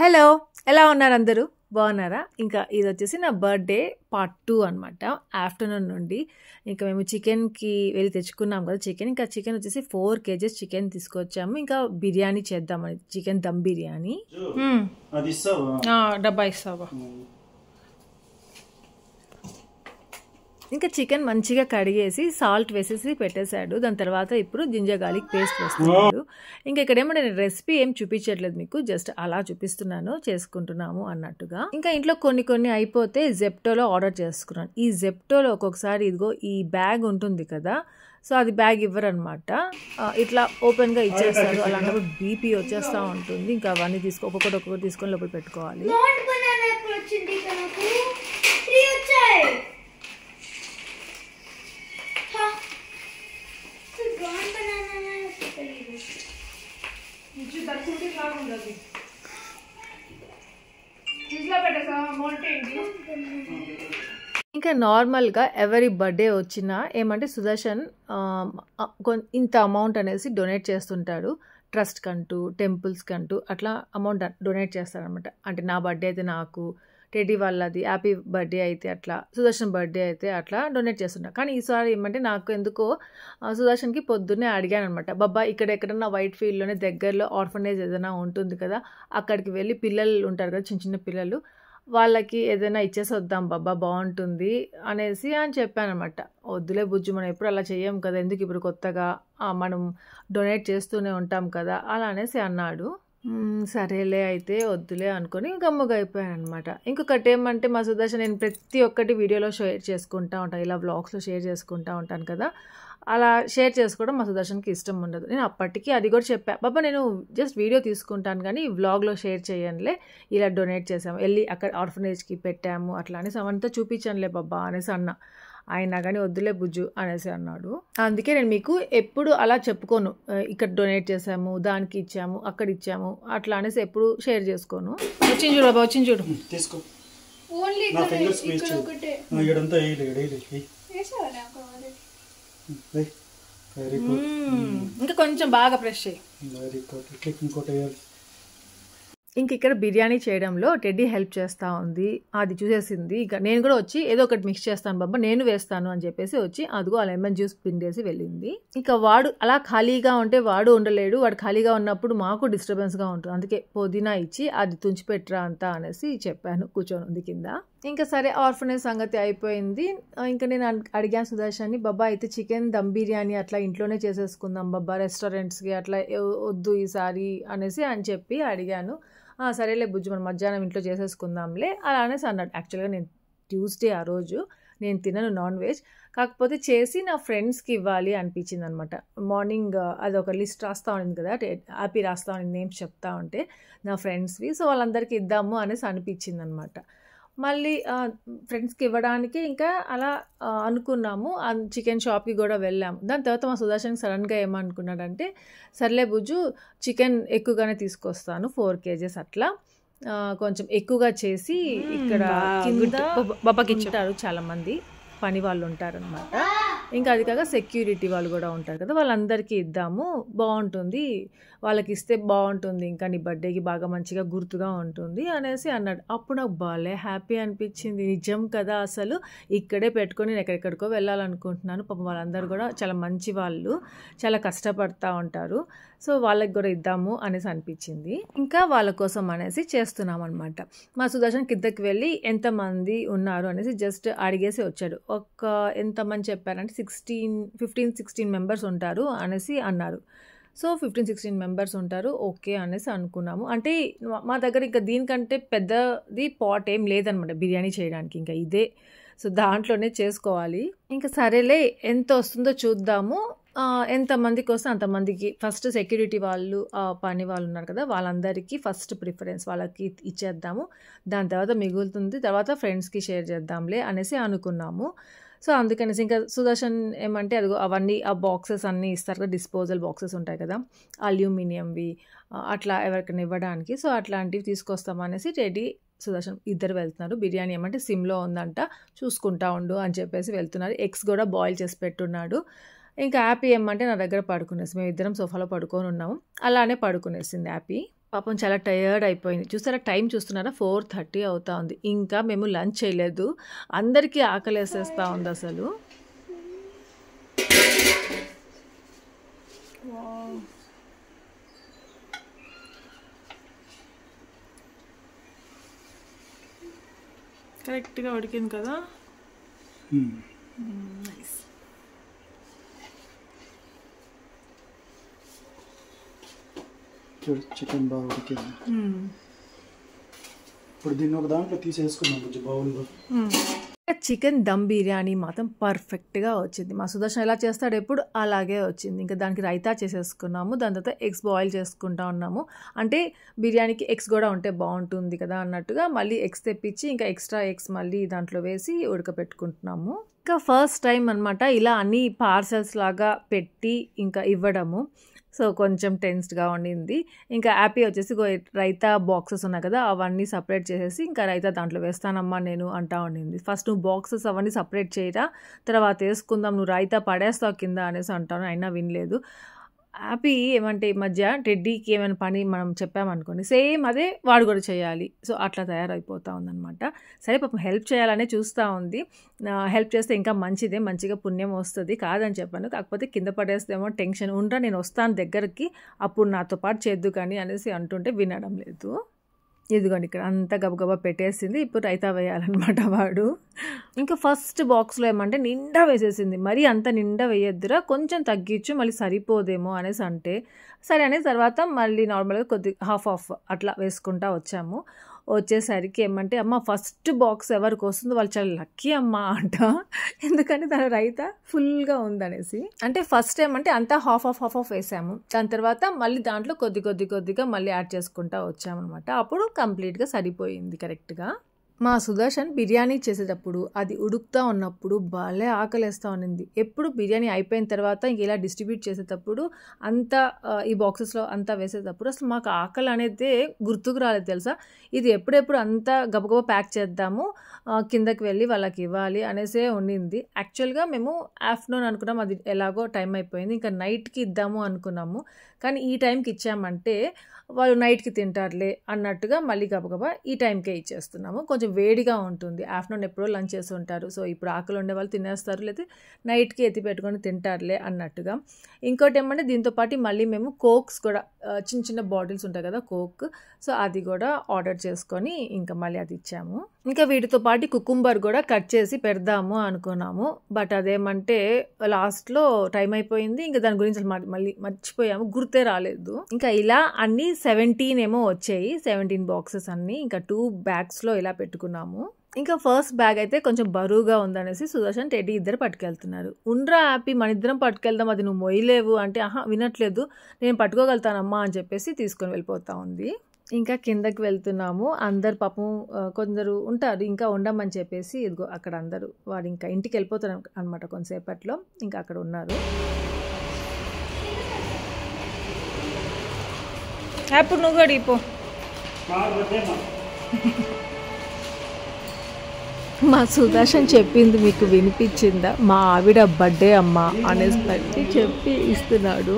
Hello! ఎలా ఉన్నారు అందరూ? బాగున్నారా? ఇంకా ఇదొచ్చేసి నా బర్త్‌డే పార్ట్ 2 అనమాట. ఆఫ్టర్‌నూన్ నుండి ఇంకా మేము చికెన్‌కి వెళ్లి తెచ్చుకున్నాం కదా చికెన్. ఇంకా చికెన్ వచ్చేసి 4 కేజెస్ చికెన్ తీసుకొచ్చాము. ఇంకా బిర్యానీ చేద్దామని చికెన్ దమ్ బిర్యానీ. అది ఇస్తావా? డబ్బా ఇస్తావా? ఇంకా చికెన్ మంచిగా కడిగేసి సాల్ట్ వేసేసి పెట్టేశాడు. దాని తర్వాత ఇప్పుడు జింజర్ గార్లిక్ పేస్ట్ వేస్తున్నాడు. ఇంకా ఇక్కడేమో నేను రెసిపీ ఏం చూపించట్లేదు మీకు, జస్ట్ అలా చూపిస్తున్నాను చేసుకుంటున్నాము అన్నట్టుగా. ఇంకా ఇంట్లో కొన్ని అయిపోతే జెప్టోలో ఆర్డర్ చేసుకున్నాను. ఈ జెప్టోలో ఒక్కొక్కసారి ఇదిగో ఈ బ్యాగ్ ఉంటుంది కదా, సో అది బ్యాగ్ ఇవ్వరనమాట, ఇట్లా ఓపెన్గా ఇచ్చేస్తారు. అలాంటప్పుడు బీపీ వచ్చేస్తూ ఉంటుంది. ఇంకా అవన్నీ ఒక్కొక్కటి తీసుకొని లోపల పెట్టుకోవాలి. ఇంకా నార్మల్గా ఎవరి బర్త్డే వచ్చినా ఏమంటే సుదర్శన్ ఇంత అమౌంట్ అనేసి డొనేట్ చేస్తుంటాడు. ట్రస్ట్ కంటూ, టెంపుల్స్ కంటూ అట్లా అమౌంట్ డొనేట్ చేస్తారనమాట. అంటే నా బర్త్డే అయితే నాకు, టెడ్డీ వాళ్ళది హ్యాపీ బర్త్డే అయితే అట్లా, సుదర్శన్ బర్త్డే అయితే అట్లా డొనేట్ చేస్తుంటా. కానీ ఈసారి ఏమంటే నాకు ఎందుకో సుదర్శన్కి పొద్దున్నే అడిగాను అనమాట, బాబా ఇక్కడ ఎక్కడన్నా వైట్ ఫీల్డ్లోనే దగ్గరలో ఆర్ఫనేజ్ ఏదైనా ఉంటుంది కదా, అక్కడికి వెళ్ళి పిల్లలు ఉంటారు కదా, చిన్న పిల్లలు, వాళ్ళకి ఏదైనా ఇచ్చేసి వద్దాం బాబా బాగుంటుంది అనేసి అని చెప్పాను అనమాట. వద్దులే బుజ్జు, మనం ఎప్పుడు అలా చెయ్యం కదా, ఎందుకు ఇప్పుడు కొత్తగా మనం డొనేట్ చేస్తూనే ఉంటాం కదా అలా అనేసి అన్నాడు. సరేలే అయితే వద్దులే అనుకొని గమ్ముగా అయిపోయాను అనమాట. ఇంకొకటి ఏమంటే మా సుదర్శన్ నేను ప్రతి ఒక్కటి వీడియోలో షేర్ చేసుకుంటూ ఉంటాను, ఇలా వ్లాగ్స్లో షేర్ చేసుకుంటూ ఉంటాను కదా, అలా షేర్ చేసుకోవడం మా సుదర్శన్కి ఇష్టం ఉండదు. నేను అప్పటికి అది కూడా చెప్పాను, బాబా నేను జస్ట్ వీడియో తీసుకుంటాను కానీ వ్లాగ్లో షేర్ చేయనులే, ఇలా డొనేట్ చేసాము, వెళ్ళి అక్కడ ఆర్ఫనేజ్కి పెట్టాము అట్లా అనేసి అవంతా చూపించానులే బాబా అనేసి అన్నా. అయినా కానీ వద్దులే బుజ్జు అనేసి అన్నాడు. అందుకే నేను మీకు ఎప్పుడు అలా చెప్పుకోను, ఇక్కడ డొనేట్ చేసాము, దానికి ఇచ్చాము, అక్కడ ఇచ్చాము అట్లా అనేసి ఎప్పుడు షేర్ చేసుకోను. వచ్చింది చూడు బాబా, వచ్చింది చూడు, తీసుకో. ఇంకా కొంచెం బాగా ఫ్రెష్ అయ్యి. ఇంక ఇక్కడ బిర్యానీ చేయడంలో టెడ్డీ హెల్ప్ చేస్తూ ఉంది, అది చూసేసింది. ఇక నేను కూడా వచ్చి ఏదో ఒకటి మిక్స్ చేస్తాను బాబా, నేను వేస్తాను అని చెప్పేసి వచ్చి అదిగో ఆ లెమన్ జ్యూస్ పిండేసి వెళ్ళింది. ఇంకా వాడు అలా ఖాళీగా ఉంటే వాడు ఉండలేడు, వాడు ఖాళీగా ఉన్నప్పుడు మాకు డిస్టర్బెన్స్గా ఉంటుంది. అందుకే పుదీనా ఇచ్చి అది తుంచిపెట్టరా అంతా అనేసి చెప్పాను, కూర్చొని ఉంది కింద. ఇంకా సరే ఆర్ఫనేజ్ సంగతి అయిపోయింది. ఇంకా నేను అడిగాను సుదర్శన్ని, బాబా అయితే చికెన్ దమ్ బిర్యానీ అట్లా ఇంట్లోనే చేసేసుకుందాం బాబా, రెస్టారెంట్స్కి అట్లా వద్దు ఈసారి అనేసి అని చెప్పి అడిగాను. సరేలే బుజ్జు మనం మధ్యాహ్నం ఇంట్లో చేసేసుకుందాంలే అలా అనేసి అన్నాడు. యాక్చువల్గా నేను ట్యూస్డే ఆ రోజు నేను తినను నాన్ వెజ్, కాకపోతే చేసి నా ఫ్రెండ్స్కి ఇవ్వాలి అనిపించింది అనమాట. మార్నింగ్ అదొక లిస్ట్ రాస్తూ ఉండింది కదా, హ్యాపీ రాస్తూ ఉండింది, నేమ్స్ చెప్తా ఉంటే నా ఫ్రెండ్స్వి, సో వాళ్ళందరికీ ఇద్దాము అనేసి అనిపించింది అనమాట. మళ్ళీ ఫ్రెండ్స్కి ఇవ్వడానికి ఇంకా అలా అనుకున్నాము. చికెన్ షాప్కి కూడా వెళ్ళాము. దాని తర్వాత మా సుదర్శన్కి సడన్గా ఏమనుకున్నాడంటే, సర్లే బుజ్జు చికెన్ ఎక్కువగానే తీసుకొస్తాను 4 కేజెస్ అట్లా, కొంచెం ఎక్కువగా చేసి ఇక్కడ కింద బాబాకి ఇచ్చారు, చాలామంది పని వాళ్ళు ఉంటారనమాట. ఇంకా అది కాక సెక్యూరిటీ వాళ్ళు కూడా ఉంటారు కదా, వాళ్ళందరికీ ఇద్దాము, బాగుంటుంది, వాళ్ళకి ఇస్తే బాగుంటుంది, ఇంకా నీ బర్త్డేకి బాగా మంచిగా గుర్తుగా ఉంటుంది అనేసి అన్నాడు. అప్పుడు నాకు భలే హ్యాపీ అనిపించింది. నిజం కదా, అసలు ఇక్కడే పెట్టుకొని నేను ఎక్కడెక్కడికో వెళ్ళాలనుకుంటున్నాను. పాపం వాళ్ళందరూ కూడా చాలా మంచి వాళ్ళు, చాలా కష్టపడతా ఉంటారు, సో వాళ్ళకి కూడా ఇద్దాము అనేసి అనిపించింది. ఇంకా వాళ్ళ కోసం అనేసి చేస్తున్నాం అనమాట. మా సుదర్శన్ కిందకి వెళ్ళి ఎంతమంది ఉన్నారు అనేసి జస్ట్ అడిగేసి వచ్చాడు. ఎంతమంది చెప్పారంటే 15-16 మెంబర్స్ ఉంటారు అనేసి అన్నారు. సో 15-16 మెంబర్స్ ఉంటారు, ఓకే అనేసి అనుకున్నాము. అంటే మా దగ్గర ఇంకా దీనికంటే పెద్దది పాట్ ఏం లేదనమాట బిర్యానీ చేయడానికి, ఇంకా ఇదే, సో దాంట్లోనే చేసుకోవాలి. ఇంకా సరేలే ఎంత వస్తుందో చూద్దాము, ఎంతమందికి వస్తే అంతమందికి ఫస్ట్ సెక్యూరిటీ వాళ్ళు, పని వాళ్ళు ఉన్నారు కదా, వాళ్ళందరికీ ఫస్ట్ ప్రిఫరెన్స్ వాళ్ళకి ఇచ్చేద్దాము, దాని తర్వాత మిగులుతుంది తర్వాత ఫ్రెండ్స్కి షేర్ చేద్దాంలే అనేసి అనుకున్నాము. సో అందుకనేసి ఇంకా సుదర్శన్ ఏమంటే అదిగో అవన్నీ ఆ బాక్సెస్ అన్నీ ఇస్తారు కదా, డిస్పోజల్ బాక్సెస్ ఉంటాయి కదా అల్యూమినియంవి, అట్లా ఎవరికైనా ఇవ్వడానికి, సో అట్లాంటివి తీసుకొస్తామనేసి టెడ్డీ సుదర్శన్ ఇద్దరు వెళ్తున్నారు. బిర్యానీ ఏమంటే సిమ్లో ఉందంట, చూసుకుంటా ఉండు అని చెప్పేసి వెళ్తున్నారు. ఎగ్స్ కూడా బాయిల్ చేసి పెట్టున్నాడు. ఇంకా హ్యాపీ ఏమంటే నా దగ్గర పడుకునేసి, మేము ఇద్దరం సోఫాలో పడుకొని ఉన్నాము, అలానే పడుకునేసింది హ్యాపీ. పాపం చాలా టయర్డ్ అయిపోయింది. చూసారా టైం చూస్తున్నారా 4:30 అవుతా ఉంది. ఇంకా మేము లంచ్ చేయలేదు. అందరికీ ఆకలేసేస్తా ఉంది అసలు. కరెక్ట్గా ఉడికింది కదా. నైస్. చికెన్ బాగా ఉడికింది. ఇప్పుడు దీన్ని ఒక దాంట్లో తీసేసుకున్నాం కొంచెం బౌల్లో. చికెన్ దమ్ బిర్యానీ మాత్రం పర్ఫెక్ట్గా వచ్చింది. మా సుదర్శన్ ఎలా చేస్తాడు ఎప్పుడు అలాగే వచ్చింది. ఇంకా దానికి రైతా చేసేసుకున్నాము. దాని తర్వాత ఎగ్స్ బాయిల్ చేసుకుంటా ఉన్నాము. అంటే బిర్యానీకి ఎగ్స్ కూడా ఉంటే బాగుంటుంది కదా అన్నట్టుగా మళ్ళీ ఎగ్స్ తెప్పించి ఇంకా ఎక్స్ట్రా ఎగ్స్ మళ్ళీ దాంట్లో వేసి ఉడకపెట్టుకుంటున్నాము. ఇంకా ఫస్ట్ టైం అనమాట ఇలా అన్ని పార్సల్స్ లాగా పెట్టి ఇంకా ఇవ్వడము. సో కొంచెం టెన్స్డ్గా ఉండింది. ఇంకా హ్యాపీ వచ్చేసి రైతా బాక్సెస్ ఉన్నాయి కదా అవన్నీ సపరేట్ చేసేసి ఇంకా రైతా దాంట్లో వేస్తానమ్మా నేను అంటా ఉండింది. ఫస్ట్ నువ్వు బాక్సెస్ అవన్నీ సపరేట్ చేయరా, తర్వాత వేసుకుందాం, నువ్వు రైతా పడేస్తావు కింద అనేసి అంటాను. అయినా వినలేదు. హ్యాపీ ఏమంటే ఈ మధ్య టెడ్డీకి ఏమైనా పని మనం చెప్పామనుకోండి సేమ్ అదే వాడు కూడా చేయాలి. సో అట్లా తయారైపోతూ ఉందన్నమాట. సరే పాపం హెల్ప్ చేయాలనే చూస్తూ ఉంది. హెల్ప్ చేస్తే ఇంకా మంచిదే, మంచిగా పుణ్యం వస్తుంది కాదని చెప్పాను. కాకపోతే కింద పడేస్తేమో టెన్షన్ ఉండరా, నేను వస్తాను దగ్గరికి అప్పుడు నాతో పాటు చేద్దు కానీ అనేసి అంటుంటే వినడం లేదు. ఇదిగోండి ఇక్కడ అంతా గబగబా పెట్టేసింది. ఇప్పుడు రైతా వేయాలన్నమాట వాడు. ఇంకా ఫస్ట్ బాక్స్లో ఏమంటే నిండా వేసేసింది. మరీ అంత నిండా వేయొద్దురా, కొంచెం తగ్గించు మళ్ళీ సరిపోదేమో అనేసి అంటే సరే అనే తర్వాత మళ్ళీ నార్మల్గా కొద్ది హాఫ్ అట్లా వేసుకుంటా వచ్చాము. వచ్చేసరికి ఏమంటే అమ్మ ఫస్ట్ బాక్స్ ఎవరికి వస్తుందో వాళ్ళు చాలా లక్కీ అమ్మ అంట. ఎందుకని తన రైతా ఫుల్గా ఉందనేసి. అంటే ఫస్ట్ ఏమంటే అంతా హాఫ్ వేసాము. దాని తర్వాత మళ్ళీ దాంట్లో కొద్దిగా మళ్ళీ యాడ్ చేసుకుంటా వచ్చామన్నమాట. అప్పుడు కంప్లీట్గా సరిపోయింది కరెక్ట్గా. మా సుదర్శన్ బిర్యానీ చేసేటప్పుడు అది ఉడుకుతూ ఉన్నప్పుడు భలే ఆకలేస్తూ ఉన్నింది. ఎప్పుడు బిర్యానీ అయిపోయిన తర్వాత ఇంక ఇలా డిస్ట్రిబ్యూట్ చేసేటప్పుడు అంతా ఈ బాక్సెస్లో అంతా వేసేటప్పుడు అసలు మాకు ఆకలి అనేది గుర్తుకు రాలేదు తెలుసా. ఇది ఎప్పుడెప్పుడు అంతా గబగబా ప్యాక్ చేద్దాము, కిందకి వెళ్ళి వాళ్ళకి ఇవ్వాలి అనేసే ఉండింది. యాక్చువల్గా మేము ఆఫ్టర్నూన్ అనుకున్నాం, అది ఎలాగో టైం అయిపోయింది, ఇంకా నైట్కి ఇద్దాము అనుకున్నాము. కానీ ఈ టైంకి ఇచ్చామంటే వాళ్ళు నైట్కి తింటారులే అన్నట్టుగా మళ్ళీ గబగబా ఈ టైంకే ఇచ్చేస్తున్నాము. కొంచెం వేడిగా ఉంటుంది. ఆఫ్టర్నూన్ ఎప్పుడో లంచ్ చేసి ఉంటారు. సో ఇప్పుడు ఆకలి ఉండే వాళ్ళు తినేస్తారు, లేకపోతే నైట్కి ఎత్తి పెట్టుకొని తింటారులే అన్నట్టుగా. ఇంకోటి ఏమంటే దీంతో పాటు మళ్ళీ మేము కోక్స్ కూడా చిన్న బాటిల్స్ ఉంటాయి కదా కోక్, సో అది కూడా ఆర్డర్ చేసుకొని ఇంకా మళ్ళీ అది ఇచ్చాము. ఇంకా వీటితో పాటు కుకుంబర్ కూడా కట్ చేసి పెడదాము అనుకున్నాము. బట్ అదేమంటే లాస్ట్లో టైం అయిపోయింది. ఇంకా దాని గురించి మళ్ళీ మర్చిపోయాము, గుర్తే రాలేదు. ఇంకా ఇలా అన్ని 17 ఏమో వచ్చాయి, 17 బాక్సెస్ అన్ని. ఇంకా 2 బ్యాగ్స్లో ఇలా పెట్టుకున్నాము. ఇంకా ఫస్ట్ బ్యాగ్ అయితే కొంచెం బరువుగా ఉందనేసి సుదర్శన్ టెడ్డీ ఇద్దరు పట్టుకెళ్తున్నారు. ఉండ్రా హ్యాపీ మన ఇద్దరం పట్టుకెళ్దాం, అది నువ్వు మొయ్యలేవు అంటే వినట్లేదు, నేను పట్టుకోగలుగుతానమ్మా అని చెప్పేసి తీసుకొని వెళ్ళిపోతా ఉంది. ఇంకా కిందకి వెళ్తున్నాము. అందరు పాపం కొందరు ఉంటారు ఇంకా ఉండమని చెప్పేసి ఇదిగో అక్కడ అందరూ వాడు ఇంకా ఇంటికి వెళ్ళిపోతారు అనమాట కొంతసేపట్లో. ఇంకా అక్కడ ఉన్నారు. అప్పుడు నువ్వు కూడా ఇపో. మా సుదర్శన్ చెప్పింది మీకు వినిపించిందా? మా ఆవిడ బర్త్డే అమ్మా అనేసి బట్టి చెప్పి ఇస్తున్నాడు.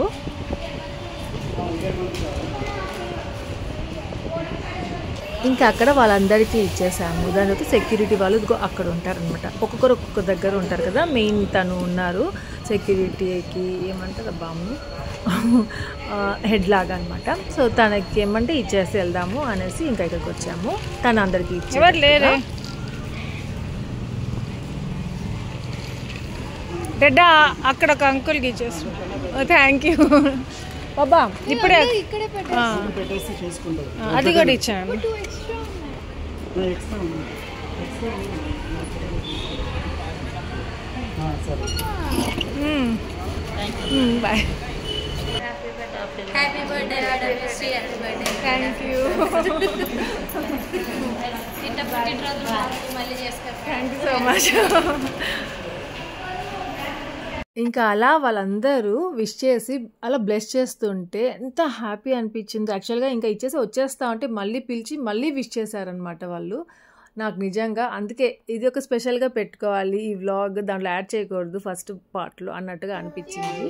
ఇంకా అక్కడ వాళ్ళందరికీ ఇచ్చేసాము. దాని తర్వాత సెక్యూరిటీ వాళ్ళు అక్కడ ఉంటారనమాట. ఒక్కొక్కరు ఒక్కొక్క దగ్గర ఉంటారు కదా. మెయిన్ తను ఉన్నారు సెక్యూరిటీకి ఏమంటారు బామ్ము హెడ్ లాగా అనమాట. సో తనకి ఏమంటే ఇచ్చేసి వెళ్దాము అనేసి ఇంకా ఇక్కడికి వచ్చాము. తను అందరికీ ఇచ్చేవారు. డెడ్డా అక్కడ ఒక అంకుల్కి ఇచ్చేస్తున్నాను. థ్యాంక్ యూ బాబా. ఇప్పుడే అది కూడా ఇచ్చాను. Bye. Happy birthday thank you. Thank you so much. ఇంకా అలా వాళ్ళందరూ విష్ చేసి అలా బ్లెస్ చేస్తుంటే ఎంత హ్యాపీ అనిపించిందో. యాక్చువల్గా ఇంకా ఇచ్చేసి వచ్చేస్తా ఉంటే మళ్ళీ పిలిచి మళ్ళీ విష్ చేశారనమాట వాళ్ళు. నాకు నిజంగా అందుకే ఇది ఒక స్పెషల్గా పెట్టుకోవాలి ఈ వ్లాగ్, దాంట్లో యాడ్ చేయకూడదు ఫస్ట్ పార్ట్లో అన్నట్టుగా అనిపించింది.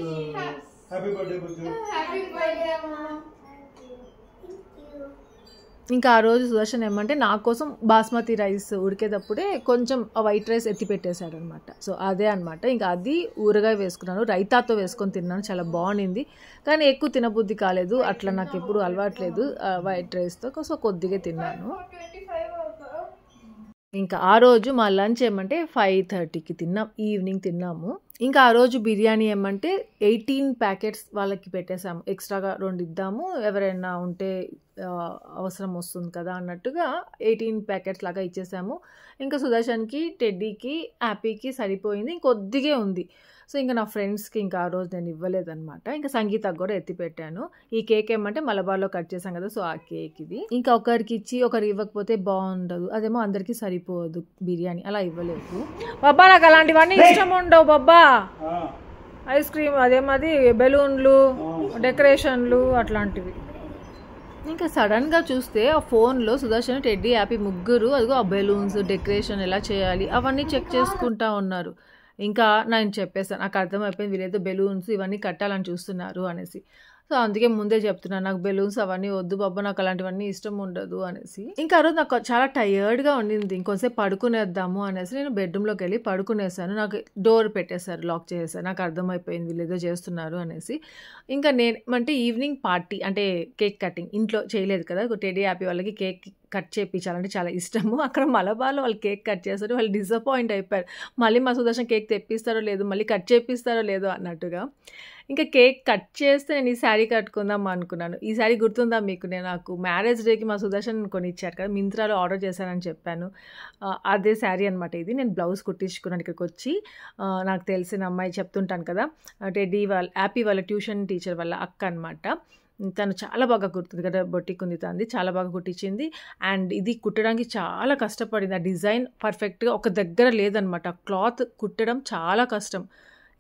ఇంకా ఆ రోజు సుదర్శన్ ఏమంటే నా కోసం బాస్మతి రైస్ ఉడికేటప్పుడే కొంచెం వైట్ రైస్ ఎత్తి పెట్టేశాడు అనమాట. సో అదే అనమాట. ఇంకా అది ఊరగాయ వేసుకున్నాను, రైతాతో వేసుకొని తిన్నాను, చాలా బాగుండింది. కానీ ఎక్కువ తినబుద్ధి కాలేదు, అట్లా నాకు ఎప్పుడు అలవాట్లేదు వైట్ రైస్తో. సో కొద్దిగా తిన్నాను. ఇంకా ఆ రోజు మా లంచ్ ఏమంటే 5:30కి తిన్నాం, ఈవినింగ్ తిన్నాము. ఇంకా ఆ రోజు బిర్యానీ ఏమంటే 18 ప్యాకెట్స్ వాళ్ళకి పెట్టేసాము, ఎక్స్ట్రాగా 2 ఇద్దాము, ఎవరైనా ఉంటే అవసరం వస్తుంది కదా అన్నట్టుగా 18 ప్యాకెట్స్ లాగా ఇచ్చేసాము. ఇంకా సుదర్శన్కి, టెడ్డీకి, హ్యాపీకి సరిపోయింది, ఇంకొద్దిగే ఉంది. సో ఇంకా నా ఫ్రెండ్స్కి ఇంకా ఆ రోజు నేను ఇవ్వలేదన్నమాట. ఇంకా సంగీతకు కూడా ఎత్తి పెట్టాను. ఈ కేక్ ఏమంటే మలబార్లో కట్ చేసాం కదా, సో ఆ కేక్ ఇది. ఇంకా ఒకరికి ఇచ్చి ఒకరు ఇవ్వకపోతే బాగుండదు, అదేమో అందరికీ సరిపోదు బిర్యానీ, అలా ఇవ్వలేదు. బాబా నాకు అలాంటివన్నీ ఇష్టం ఉండవు బాబా. ఐస్ క్రీమ్ అదేమది బెలూన్లు, డెకరేషన్లు అట్లాంటివి. ఇంకా సడన్గా చూస్తే ఆ ఫోన్లో సుదర్శన్, టెడ్డీ, హ్యాపీ ముగ్గురు అదిగో ఆ బెలూన్స్ డెకరేషన్ ఎలా చేయాలి అవన్నీ చెక్ చేసుకుంటా ఉన్నారు. ఇంకా నేను చెప్పేసాను, నాకు అర్థమైపోయింది వీళ్ళేదో బెలూన్స్ ఇవన్నీ కట్టాలని చూస్తున్నారు అనేసి. సో అందుకే ముందే చెప్తున్నాను, నాకు బెలూన్స్ అవన్నీ వద్దు బాబా, నాకు అలాంటివన్నీ ఇష్టం ఉండదు అనేసి. ఇంకా ఆ రోజు నాకు చాలా టయర్డ్గా ఉండింది, ఇంకొంచెం పడుకునేద్దాము అనేసి నేను బెడ్రూమ్లోకి వెళ్ళి పడుకునేసాను. నాకు డోర్ పెట్టేశారు, లాక్ చేసేసారు. నాకు అర్థమైపోయింది వీళ్ళు ఏదో చేస్తున్నారు అనేసి. ఇంకా నేను అంటే ఈవినింగ్ పార్టీ అంటే కేక్ కటింగ్ ఇంట్లో చేయలేదు కదా, టెడ్డీ హ్యాపీ వాళ్ళకి కేక్ కట్ చేయించాలంటే చాలా ఇష్టము. అక్కడ మలబార్లో వాళ్ళు కేక్ కట్ చేస్తారు, వాళ్ళు డిసప్పాయింట్ అయిపోయారు. మళ్ళీ మా సుదర్శన్ కేక్ తెప్పిస్తారో లేదో, మళ్ళీ కట్ చేపిస్తారో లేదో అన్నట్టుగా. ఇంకా కేక్ కట్ చేస్తే నేను ఈ శారీ కట్టుకుందాం అనుకున్నాను. ఈ శారీ గుర్తుందా మీకు? నేను నాకు మ్యారేజ్ డేకి మా సుదర్శన్ కొని ఇచ్చారు కదా, మింత్రాలో ఆర్డర్ చేశానని చెప్పాను, అదే శారీ అనమాట ఇది. నేను బ్లౌజ్ కుట్టించుకున్నాను ఇక్కడికి వచ్చి. నాకు తెలిసిన అమ్మాయి చెప్తుంటాను కదా, టెడ్డీ వాళ్ళ హ్యాపీ వాళ్ళ ట్యూషన్ టీచర్ వాళ్ళ అక్క అనమాట. తను చాలా బాగా కుడుతుంది కదా, బొట్టిక్ ఉంది తనది, చాలా బాగా కుట్టించింది. అండ్ ఇది కుట్టడానికి చాలా కష్టపడింది, ఆ డిజైన్ పర్ఫెక్ట్గా ఒక దగ్గర లేదనమాట. క్లాత్ కుట్టడం చాలా కష్టం,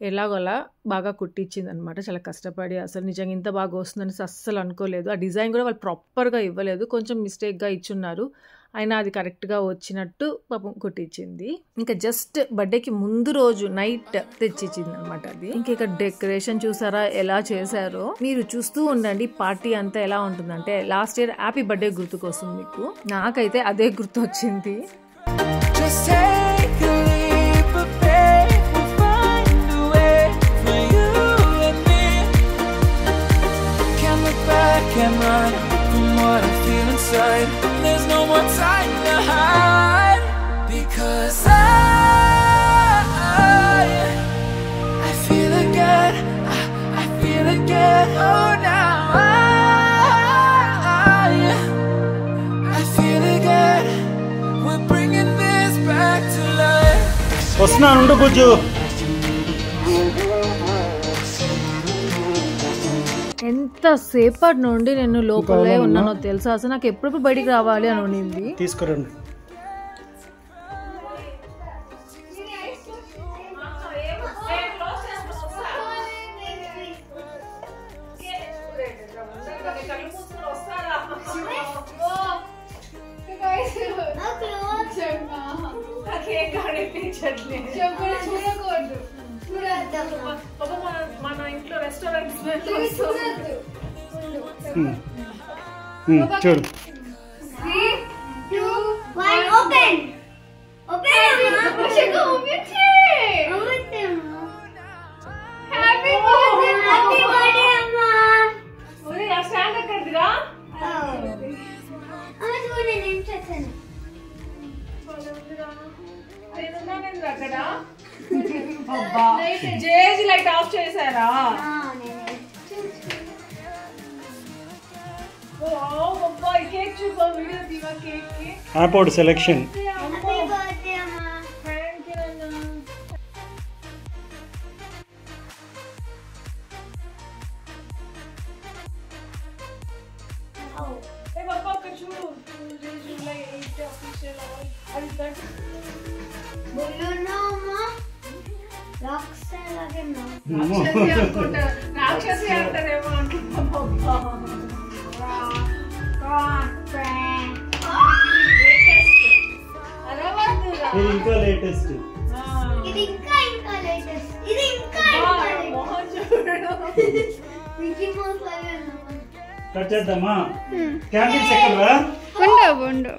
ఎలాగోలా బాగా కుట్టించింది అనమాట, చాలా కష్టపడి. అసలు నిజంగా ఇంత బాగా వస్తుందని అస్సలు అనుకోలేదు. ఆ డిజైన్ కూడా వాళ్ళు ప్రాపర్గా ఇవ్వలేదు, కొంచెం మిస్టేక్గా ఇచ్చున్నారు, అయినా అది కరెక్ట్గా వచ్చినట్టు పాపం కుట్టించింది. ఇంకా జస్ట్ బర్త్డేకి ముందు రోజు నైట్ తెచ్చిచ్చింది అనమాట అది. ఇంకా ఇక్కడ డెకరేషన్ చూసారా ఎలా చేశారో, మీరు చూస్తూ ఉండండి. పార్టీ అంతా ఎలా ఉంటుందంటే లాస్ట్ ఇయర్ హ్యాపీ బర్త్డే గుర్తుకొస్తుంది మీకు, నాకైతే అదే గుర్తు వచ్చింది. Can't run from what I feel inside. There's no more time to hide, because I feel again, I feel again. Oh, now I feel again. We're bringing this back to life. వస్తున్నా ఉండు బుజ్జు. ఎంతసేపటి నుండి నేను లోపలే ఉన్నానో తెలుసా, అసలు నాకు ఎప్పుడు బయటికి రావాలి అని ఉండింది. తీసుకురండి. మన ఇంట్లో రెస్టారెంట్ చూడు. 3, 2, 1 open. Open. Happy birthday, happy birthday, amma. ఒరే ఆ స్టాండ్ ఎక్కడిదిరా? అమ్మ చూడండి నేను చేశాను. నేను అక్కడ అబ్బా జేజీ లైట్ ఆఫ్ చేశారా? కేక్ చూపో, వీడియో తీవా కేక్ కి. ఆపోడ్ సెలెక్షన్. హ్యాపీ బర్త్డే అమ్మా. థ్యాంక్ యూ అన్న. ఏ బాబా ఒక చూడు, జూలై 8 అఫీషియల్ అది దట్ బోలునా అమ్మా. రాక్షస లాగేనా? రాక్షసి అంటారేమో అనుకుంటా బాబా. ఇది ఇంకా లేటెస్ట్. ఇది ఇంకా లేటెస్ట్. ఇది ఇంకా మోహన్ చూడు. మిక్కీ మౌస్ లాగేనా? కట్ చేద్దామా? క్యాండిల్స్ ఎక్కడరా? ఉండు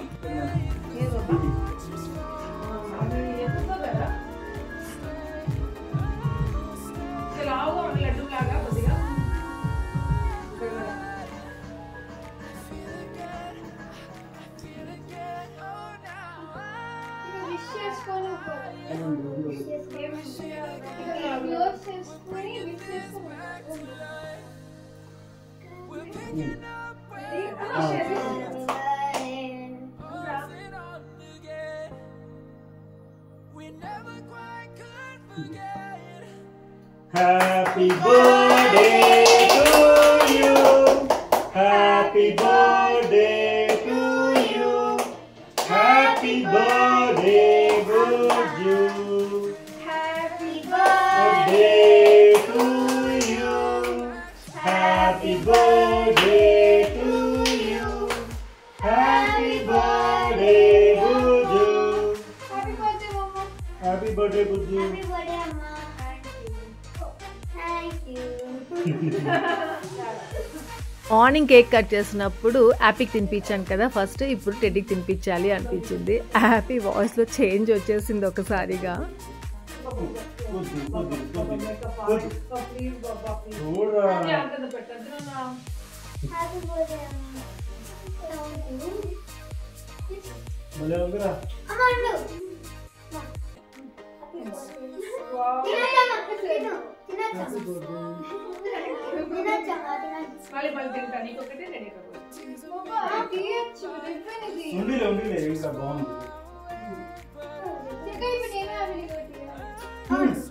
Happy birthday to you. Happy birthday to you. Happy birthday, Guju. Happy Birthday to you. Happy birthday to you. Happy birthday, Guju. birthday, Mama. Happy birthday, Guju. Happy birthday, Amma. Thank you. Morning cake cut చేసినప్పుడు హ్యాపీకి తినిపించాను కదా first, ఇప్పుడు టెడ్డీకి తినిపించాలి అనిపించింది. Happy వాయిస్లో change వచ్చేసింది ఒకసారిగా. Happy birthday, Amma. Thank you. Amma, undu. Tinachama, tinu. ఉండిలే ఇంకా బాగుంది.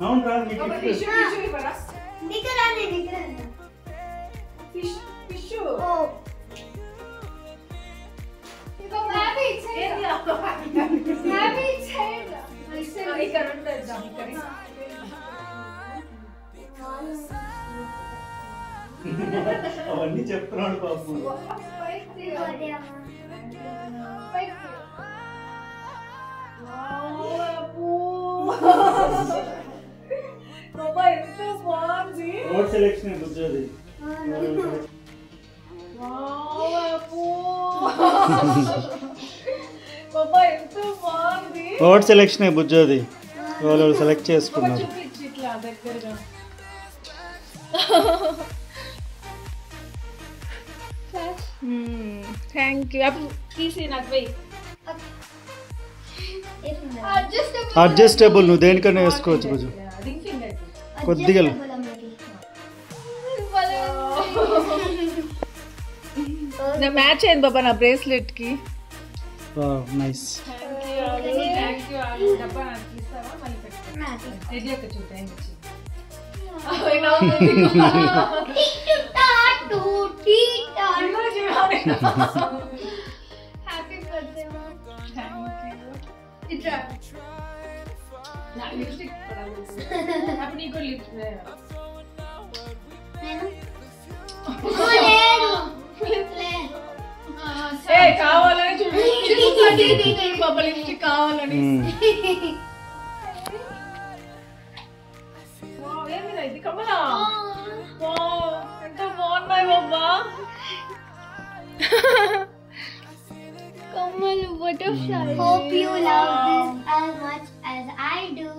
అవును రా నీకు అవన్నీ చెప్తున్నాడు పాపం. రోడ్ సెలెక్షన్ గుర్తుంది. రోడ్ సెలెక్షన్ బుజ్జోది వాళ్ళు సెలెక్ట్ చేసుకున్నారు. Thank you. అప్పుడు తీసి నాకు వెయ్యి. అడ్జస్టబుల్ నువ్వు దేనికైనా వేసుకోవచ్చు బుజ్జు. కొద్దిగా మ్యాచ్ అయింది బాబా నా బ్రేస్లెట్ కి. నైస్. కావాలని బాబా లిప్స్టిక్ కావాలని. ఇది కమలా ఎంత బాగున్నాయి బాబా. కమ్మలు butterfly. Hope you love this as much as I do.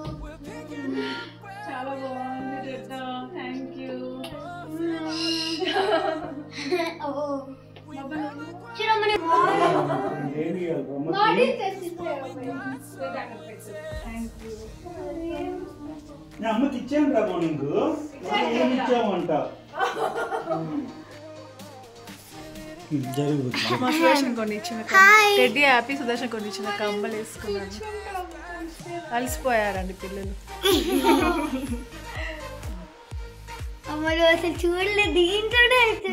చాలా బాగుంది రేటా. Thank you. Oh. Chiromani. Martin అమ్మకి ఇచ్చాను రా మార్నింగ్. ఏమి ఇచ్చామంట మా సుదర్శన్ కొన్ని ఇచ్చిన టెడ్డీ హ్యాపీ సుదర్శన్ కొన్ని ఇచ్చిన కమ్మలు వేసుకున్నాను. అలసిపోయారండి పిల్లలు. అమ్మలు అసలు చూడలేదు దీంట్లోనే అయితే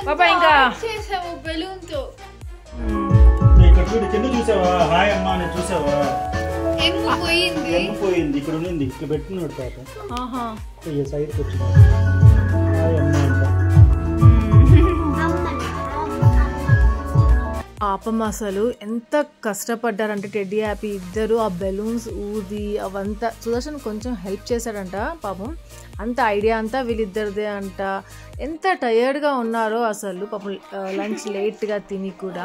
బాబా ఇంకా చేసాము బెలూన్ తో. ఇక్కడ చూడు కింద చూసావా? హాయ్ అమ్మా అని చూసావా? ఎమ్ము పోయింది. పోయింది. ఇక్కడ ఉంది ఇక్కడ పెట్టినాడు పాప. ఆహా సైడ్కి వచ్చింది. హాయ్ అమ్మా అంట. పాపం అసలు ఎంత కష్టపడ్డారంటే టెడ్డీ హ్యాపీ ఇద్దరు ఆ బెలూన్స్ ఊది అవంతా సుదర్శన్ కొంచెం హెల్ప్ చేశాడంట పాపం. అంత ఐడియా అంతా వీళ్ళిద్దరిదే అంట. ఎంత టయర్డ్గా ఉన్నారో అసలు పాపం. లంచ్ లేట్గా తిని కూడా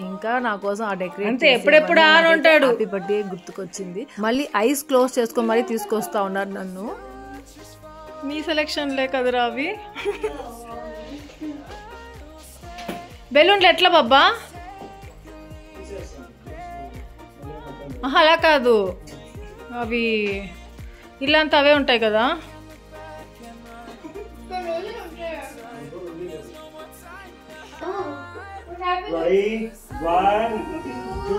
ఇంకా నా కోసం ఆ డెకరేట్ ఎప్పుడెప్పుడు ఉంటాడు. హ్యాపీ బర్త్డే గుర్తుకొచ్చింది. మళ్ళీ ఐస్ క్లోజ్ చేసుకొని మరీ తీసుకొస్తా ఉన్నారు నన్ను. మీ సెలెక్షన్లే కదరా అవి. బెలూన్లు ఎట్లా బాబా? అలా కాదు, అవి ఇల్లంతా అవే ఉంటాయి కదా. Ready? 1, 2,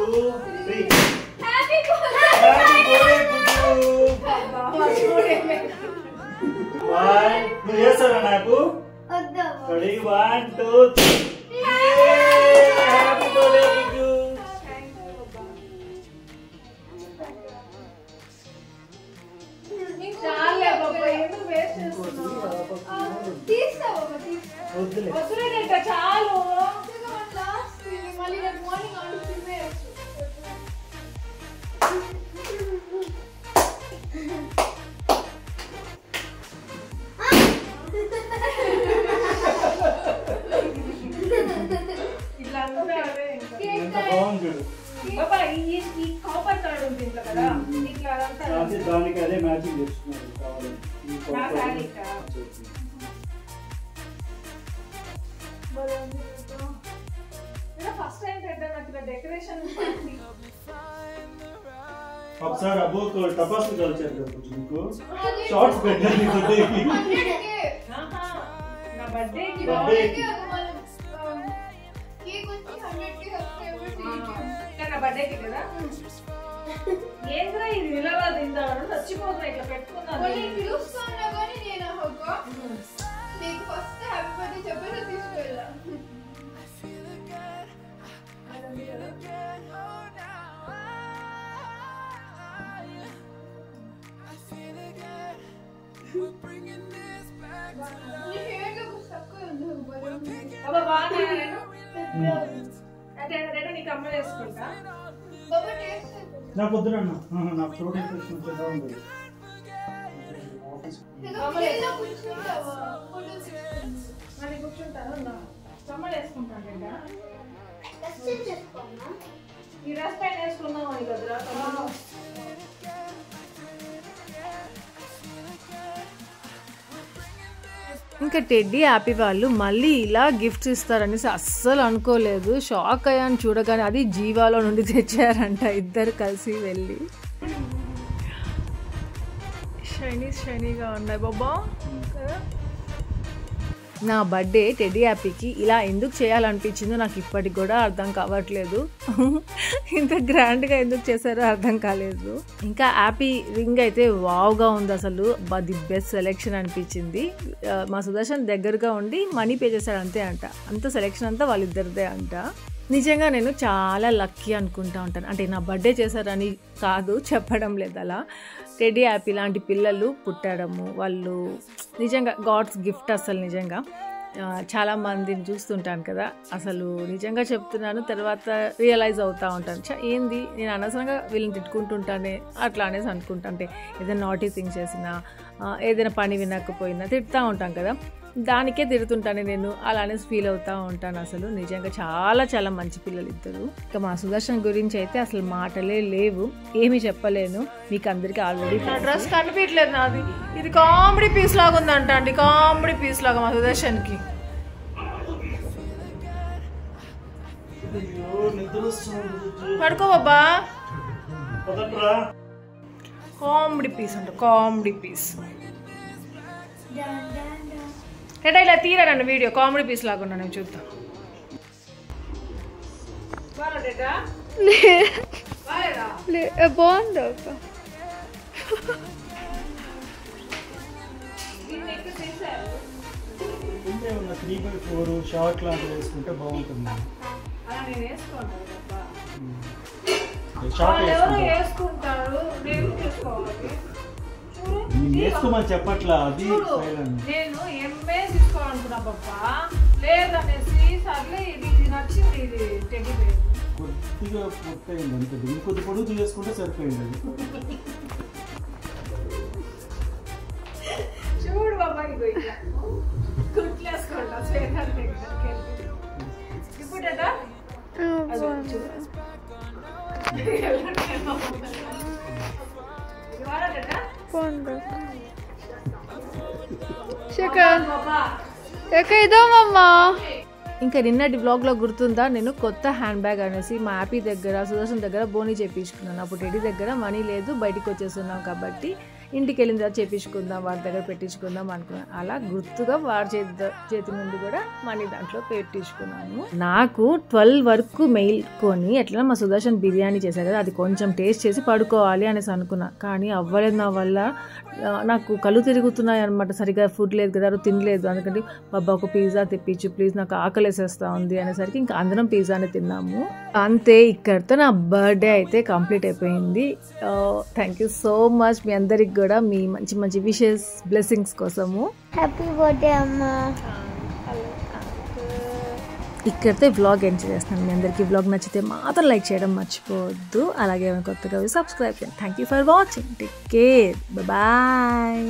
3. Happy birthday! Happy birthday! One, two, yes sir, Anapu. Ready? 1, 2, 3. Happy birthday to you. చాలు దానికి అదే మ్యాచింగ్ చేస్తున్నారు కావాలి. ఒకసారి అబ్బో టపాసులు కలిచారు కదా నీకు. షార్ట్స్ పెట్టారు నీ బర్త్డేకి. నా బర్త్డేకి నా బర్త్డేకి కదా. ఏంద్రా ఇది నిలవా తింటాను చచ్చిపోతున్నా ఇట్లా పెట్టుకున్నాను. పిలుస్తున్నా కానీ నేను నీకు ఫస్ట్ హ్యాపీ బర్త్డే చెప్పేసి తీసుకెళ్ళా. నీకు అమ్మ వేసుకుంటా. నాకు వద్దురన్నా, నాకు త్రోట్ ఇన్ఫెక్షన్ వచ్చేదా ఉంది. మళ్ళీ కూర్చుంటాను కమ్మలు వేసుకుంటాను. ఈ డ్రెస్ పైన వేసుకున్నాం అని కదరా. ఇంకా టెడ్డీ హ్యాపీ వాళ్ళు మళ్ళీ ఇలా గిఫ్ట్స్ ఇస్తారనేసి అస్సలు అనుకోలేదు. షాక్ అయ్యాను చూడగానే. అది జీవాలో నుండి తెచ్చారంట ఇద్దరు కలిసి వెళ్ళి. షైనీగా ఉన్నాయి బాబా. నా బర్త్డే టెడ్డీ హ్యాపీకి ఇలా ఎందుకు చేయాలనిపించిందో నాకు ఇప్పటికి కూడా అర్థం కావట్లేదు. ఇంత గ్రాండ్గా ఎందుకు చేశారో అర్థం కాలేదు. ఇంకా హ్యాపీ రింగ్ అయితే వావ్గా ఉంది అసలు. ది బెస్ట్ సెలెక్షన్ అనిపించింది. మా సుదర్శన్ దగ్గరగా ఉండి మనీ పే చేశాడు అంతే అంట. అంత సెలెక్షన్ అంతా వాళ్ళిద్దరిదే అంట. నిజంగా నేను చాలా లక్కీ అనుకుంటా ఉంటాను. అంటే నా బర్త్డే చేశారని కాదు, చెప్పడం లేదు అలా. టెడ్డీ హ్యాపీ లాంటి పిల్లలు పుట్టడము వాళ్ళు నిజంగా గాడ్స్ గిఫ్ట్. అసలు నిజంగా చాలామందిని చూస్తుంటాను కదా, అసలు నిజంగా చెప్తున్నాను. తర్వాత రియలైజ్ అవుతూ ఉంటాను, ఏంది నేను అనవసరంగా వీళ్ళని తిట్టుకుంటుంటానే అట్లా అనేసి అనుకుంటా. అంటే ఏదైనా నాటీ థింగ్స్ చేసినా, ఏదైనా పని వినకపోయినా తిడుతూ ఉంటాం కదా, దానికే తిడుతుంటాను నేను. అలా అనేసి ఫీల్ అవుతూ ఉంటాను. అసలు నిజంగా చాలా చాలా మంచి పిల్లలు ఇద్దరు. ఇక మా సుదర్శన్ గురించి అయితే అసలు మాటలే లేవు, ఏమీ చెప్పలేను. మీకు అందరికీ ఆల్రెడీ డ్రెస్ కనిపించలేదు నాది. ఇది కామెడీ పీస్ లాగా ఉందంట అండి, కామెడీ పీస్ లాగా మా సుదర్శన్కి. పడుకో బాబా. కామెడీ పీస్ అంట, కామెడీ పీస్. అంటే ఇలా తీరారండి వీడియో, కామెడీ పీస్ లాగా ఉన్నా. నేను చూద్దాం. బాగుంది ఒక 3x4 షార్ట్ లాంటివి వేసుకుంటే బాగుంటుంది. వేసుకోమని చెప్పట్లా, అది నేను ఎంఏ తీసుకోవాలనుకున్నా పప్ప, లేదనేసి సర్లే ఇది నచ్చింది. ఇది టెడ్డీ బేర్ కొద్దిగా పొట్టయింది అంతే, ఇంకొద్ది పొడుగు చేసుకుంటే సరిపోయింది అది. చూడు బాబా ఇగో ఇట్లా కుట్లేసుకోండి స్వేదర్ దగ్గరికి ఇప్పుడట అది చూడు ఇది వాడట బాబా ఇదో మమ్మా ఇంకా నిన్నటి వ్లాగ్లో గుర్తుందా, నేను కొత్త హ్యాండ్ బ్యాగ్ అనేసి మా యాపీ దగ్గర సుదర్శన్ దగ్గర బోనీ చేయించుకున్నాను. అప్పుడు టెడ్డీ దగ్గర మనీ లేదు, బయటికి వచ్చేస్తున్నాం కాబట్టి ఇంటికి వెళ్ళిన తర్వాత చేయించుకుందాం, వాడి దగ్గర పెట్టించుకుందాం అనుకున్నాను. అలా గుర్తుగా వాడి చేతి నుండి కూడా మనీ దాంట్లో పెట్టించుకున్నాను. నాకు 12 వరకు మెయిల్కొని ఎట్లా మా సుదర్శన్ బిర్యానీ చేశారు కదా, అది కొంచెం టేస్ట్ చేసి పడుకోవాలి అనేసి అనుకున్నా. కానీ అవ్వలేదు నా వల్ల. నాకు కళ్ళు తిరుగుతున్నాయి అనమాట, సరిగా ఫుడ్ లేదు కదా, తినలేదు. అందుకంటే బాబా ఒక పిజ్జా తెప్పించు ప్లీజ్, నాకు ఆకలేసేస్తా ఉంది అనేసరికి ఇంకా అందరం పిజ్జానే తిన్నాము. అంతే, ఇక్కడితో నా బర్త్డే అయితే కంప్లీట్ అయిపోయింది. థ్యాంక్ యూ సో మచ్ మీ అందరికి కూడా, మీ మంచి మంచి విషెస్ బ్లెస్సింగ్స్ కోసము. హ్యాపీ బర్త్డే అమ్మా. ఇక్కడితో వ్లాగ్ ఎండ్ చేస్తాను. మీ అందరికీ వ్లాగ్ నచ్చితే మాత్రం లైక్ చేయడం మర్చిపోవద్దు. అలాగే కొత్తగా సబ్స్క్రైబ్ చేయండి. Thank you for watching. Take care, bye.